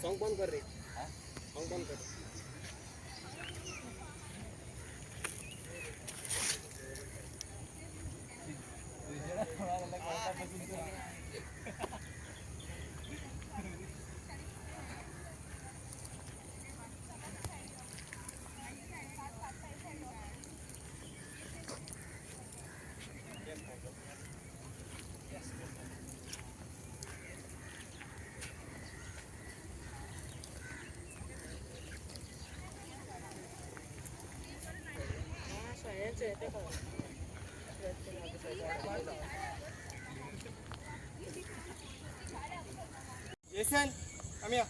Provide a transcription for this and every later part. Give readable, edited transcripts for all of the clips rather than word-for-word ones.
Song बंद कर रे, song बंद कर. Jason, come here.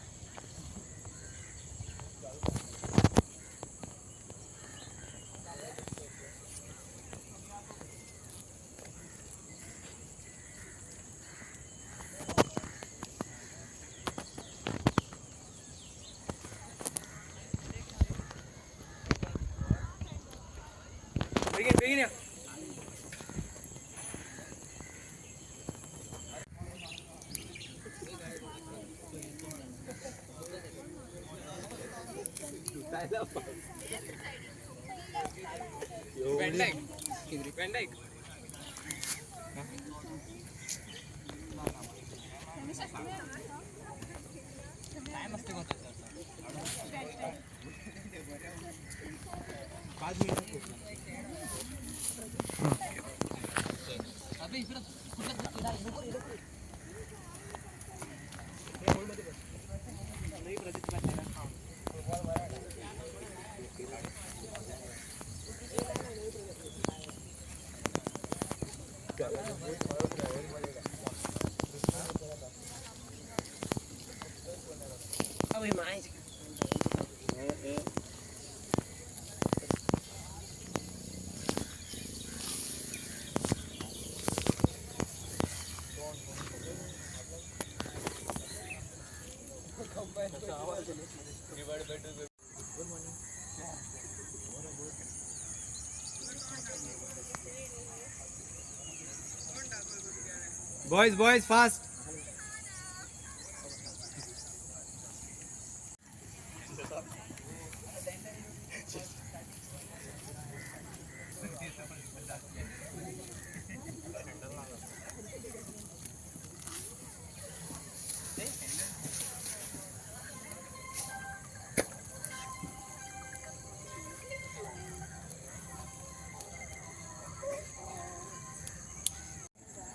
Begin here. Van Dijk. काय मस्ती करतो पाच मिनिट अबे इकडे boys fast.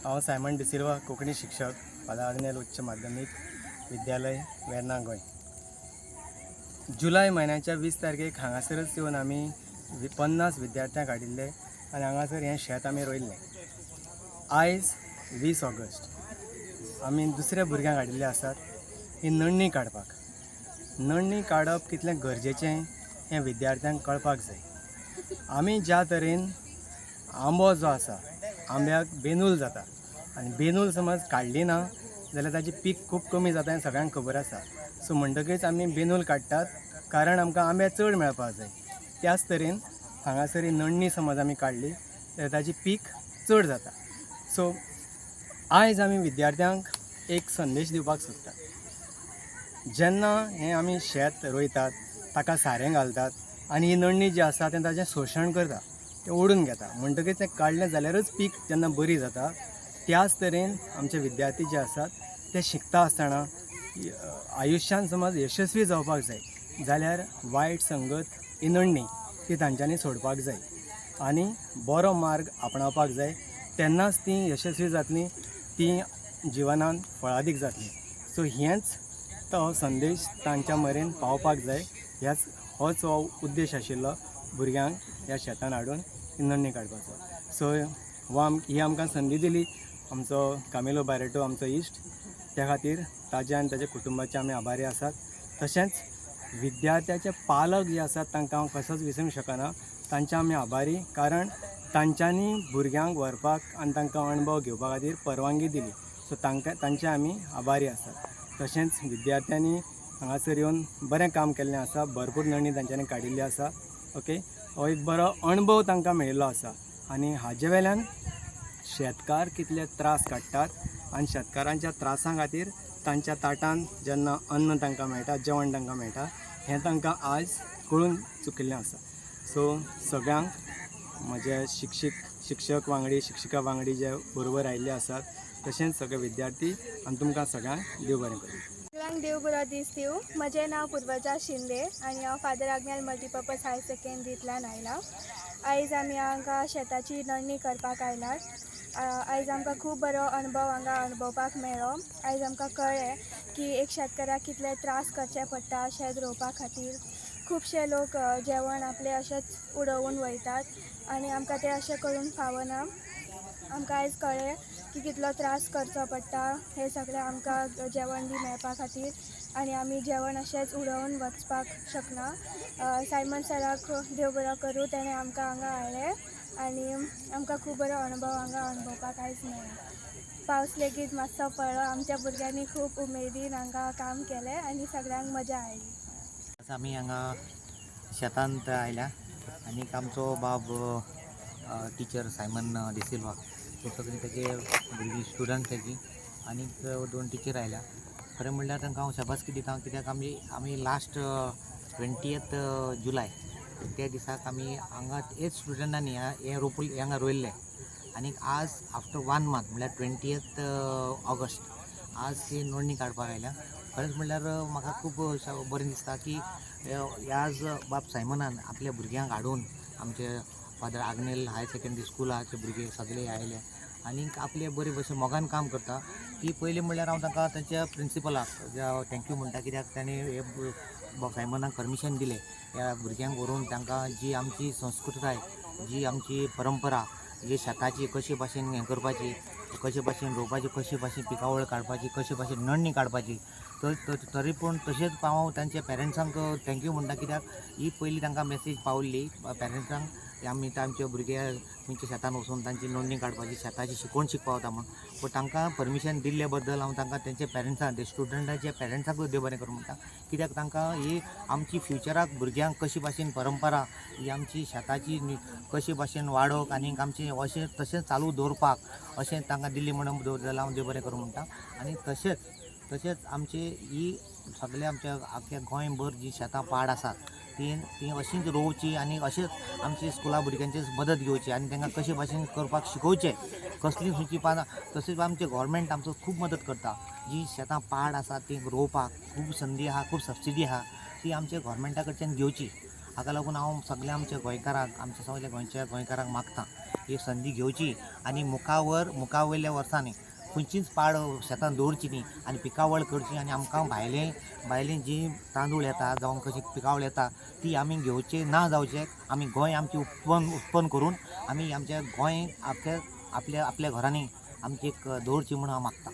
हांव सायमन डिसिल्वा कोंकणी शिक्षक पदार्नेल उच्च माध्यमीक विद्यालय वेर्ना गोंय. जुलय म्हयन्याच्या 20 तारखेक हांगासरच येवन आमी 50 विद्यार्थ्यांक हाडिल्ले आनी हांगासर हें शेत आमी रोयल्लें. आयज 20 ऑगस्ट आमी दुसऱ्या भुरग्यांक हाडिल्ले आसात ही नण्णी काडपाक. नण्णी काडप कितलें गरजेचें हें विद्यार्थ्यांक कळपाक जाय. आमी ज्या तरेन आंबो जो आसा आंब्याक बेनूल जाता आनी बेनूल समज काडली ना जाल्यार ताची पीक खूब कमी जाता हें सगळ्यांक खबर आसा. सो म्हणटकीच आमी बेनूल काडटात कारण आमकां आंबे चड मेळपाक जाय. त्याच तरेन हांगासर ही नण्णी समज आमी काडली जाल्यार ताची पीक चड जाता. सो आयज आमी विद्यार्थ्यांक एक संदेश दिवपाक सोदतात. जेन्ना हें आमी शेत रोयतात ताका सारें घालतात आनी ही नण्णी जी आसा तें ताचें शोशण करता, तें ओडून घेता. म्हणटकीच तें काडलें जाल्यारच पीक जेन्ना बरी जाता. त्याच तरेन आमचे विद्यार्थी जे आसात ते शिकता आसतना आयुश्यान समज यशस्वी जावपाक जाय जाल्यार वायट संगत ही नण्णी ती तांच्यांनी सोडपाक जाय आनी बरो मार्ग आपणावपाक जाय. तेन्नाच ती यशस्वी जातली, ती जिवनान फळादीक जातली. सो हेंच तो संदेश तांच्या मेरेन पावपाक जाय. होच हो उद्देश आशिल्लो भुरग्यांक ह्या शेतान हाडून ही नण्णी काडपाचो. सो ही आमकां संदी दिली आमचो कामिलो बारेटो आमचो इश्ट. त्या खातीर ताचे आनी ताच्या कुटुंबाचे आमी आभारी आसात. तशेंच विद्यार्थ्याचे पालक जे आसात तांकां हांव कसोच विसरूंक शकना. तांचे आमी आभारी कारण तांच्यांनी भुरग्यांक व्हरपाक आनी तांकां अणभव घेवपा खातीर परवानगी दिली. सो तांचे आमी आभारी आसात. तशेंच विद्यार्थ्यांनी हांगासर येवन बरें काम केल्लें आसा. भरपूर नडणी तांच्यांनी काडिल्ली आसा. ओके, हो एक बरो अणभव तांकां मेळिल्लो आसा. आनी हाजे वेल्यान शेतकार कितले त्रास काडटात आनी शेतकारांच्या त्रासां खातीर तांच्या ताटान जेन्ना अन्न तांकां मेळटा, जेवण तांकां मेळटा, हें तांकां आयज कळून चुकिल्लें आसा. सो सगळ्यांक म्हजे शिक्षक वांगडी, शिक्षिका वांगडी जे बरोबर आयिल्ले आसात, तशेंच सगळे विद्यार्थी आनी तुमकां सगळ्यांक देव बरें करूं. सगळ्यांक देव बरो दीस दिवं. म्हजें नांव पूर्वजा शिंदे आनी हांव फादर आग्नेल मल्टीपर्पज हायर सेकंडरींतल्यान आयलां. आयज आमी हांगा शेताची नडणी करपाक आयल्यात. आयज आमकां खूब बरो अणभव हांगा अणभवपाक मेळ्ळो. आयज आमकां कळ्ळें की एक शेतकाराक कितले त्रास करचे पडटा शेत रोवपा खातीर. खुबशे लोक जेवण आपलें अशेंच उडोवन वयतात आनी आमकां तें अशें करून फावना. आमकां आयज कळ्ळें की कितलो त्रास करचो पडटा हें सगळें आमकां जेवण बी मेळपा खातीर, आनी आमी जेवण अशेंच उडोवन वचपाक शकना. सायमन सराक देव बरो करूं, तेणें आमकां हांगा हाडलें आनी आमकां खूब बरो अणभव हांगा अणभवपाक आयज मेळ्ळा. पावस लेगीत मातसो पडलो. आमच्या भुरग्यांनी खूब उमेदीन हांगा काम केलें आनी सगळ्यांक मजा आयली. आमी हांगा शेतांत आयल्या आनी आमचो बाब टिचर सायमन डिसिल्वा, सगळीं तेजे भुरगीं स्टुडंट तेजी आनीक 2 टिचर आयल्या. खरें म्हणल्यार तांकां हांव शाबासकी दिता, कित्याक आमी लास्ट 20th जुलाय त्या दिसाक आमी हांगा 8 स्टुडंटांनी हें हांगा रोयल्लें. आनीक आज आफ्टर 1 month म्हणल्यार 20th ऑगस्ट आज ती नोंदणी काडपाक आयल्या. खरेंच म्हणल्यार म्हाका खूब बरें दिसता की ह्याच बाब सायमनान आपल्या भुरग्यांक हाडून आमचे फादर आग्नेल हायर सेकंडरी स्कुलाचे भुरगे सगळे आयले आनीक आपले बरे भशेन मोगान काम करता. की पयलीं म्हणल्यार हांव तांकां तांच्या प्रिंसिपलाक थँक्यू म्हणटा, कित्याक ताणें हे बाब सायमनाक परमिशन दिलें ह्या भुरग्यांक व्हरून तांकां जी आमची संस्कृताय, जी आमची परंपरा, जी शेताची कशे भाशेन हें करपाची, कशे भाशेन रोवपाची, कशे भाशेन पिकावळ काडपाची, कशे भाशेन नडणी काडपाची, तरी पूण तशेंच हांव तांच्या पेरंट्सांक थँक्यू म्हणटा, कित्याक ही पयलीं तांकां मॅसेज पावल्ली पेरंट्सांक आमी तांचे भुरगे खंयच्या शेतान वचून तांची नोंदणी काडपाची, शेताची शिकवण शिकपा वता म्हूण. पूण तांकां परमिशन दिल्ले बद्दल हांव तांकां तेंच्या पेरंट्सांक, ते स्टुडंटाच्या पेरंट्सांकूय देव बरें करूं म्हणटा, कित्याक तांकां ही आमची फ्युचराक भुरग्यांक कशी भाशेन परंपरा, ही आमची शेताची कशी भाशेन वाडोवक आनीक आमचें अशें तशें चालू दवरपाक अशें तांकां दिल्ली म्हणून दवरलें हांव देव बरें करूं म्हणटा. आनी तशेंच आमचे ही सगळे आमच्या आख्या गोंयभर जी शेतां पाड आसात ती अशींच रोवची आनी अशेंच आमची स्कुला भुरग्यांची मदत घेवची आनी तांकां कशे भाशेन करपाक शिकोवचें, कसलीं खंयची पानां. तशेंच आमचे गोवोरमेंट आमचो खूब मदत करता. जी शेतां पाड आसा ती रोवपाक खूब संदी आहा, खूब सबसिडी आहा, ती आमच्या गोवोरमेंटा कडच्यान घेवची. हाका लागून हांव सगळ्या आमच्या गोंयकारांक, आमच्या सगळ्या गोंयच्या गोंयकारांक मागतां ही संदी घेवची आनी मुखावयल्या वर्सांनी खंयचीच पाड शेतान दवरची न्ही आनी पिकावळ करची. आनी आमकां भायलें जी तांदूळ येता जावं कशी पिकावळ येता ती आमी घेवचे ना जावचे. आमी गोंय आमचें उत्पन्न करून आमी आमच्या गोंय आपल्या घरांनी आमची एक दवरची म्हणून हांव मागतां.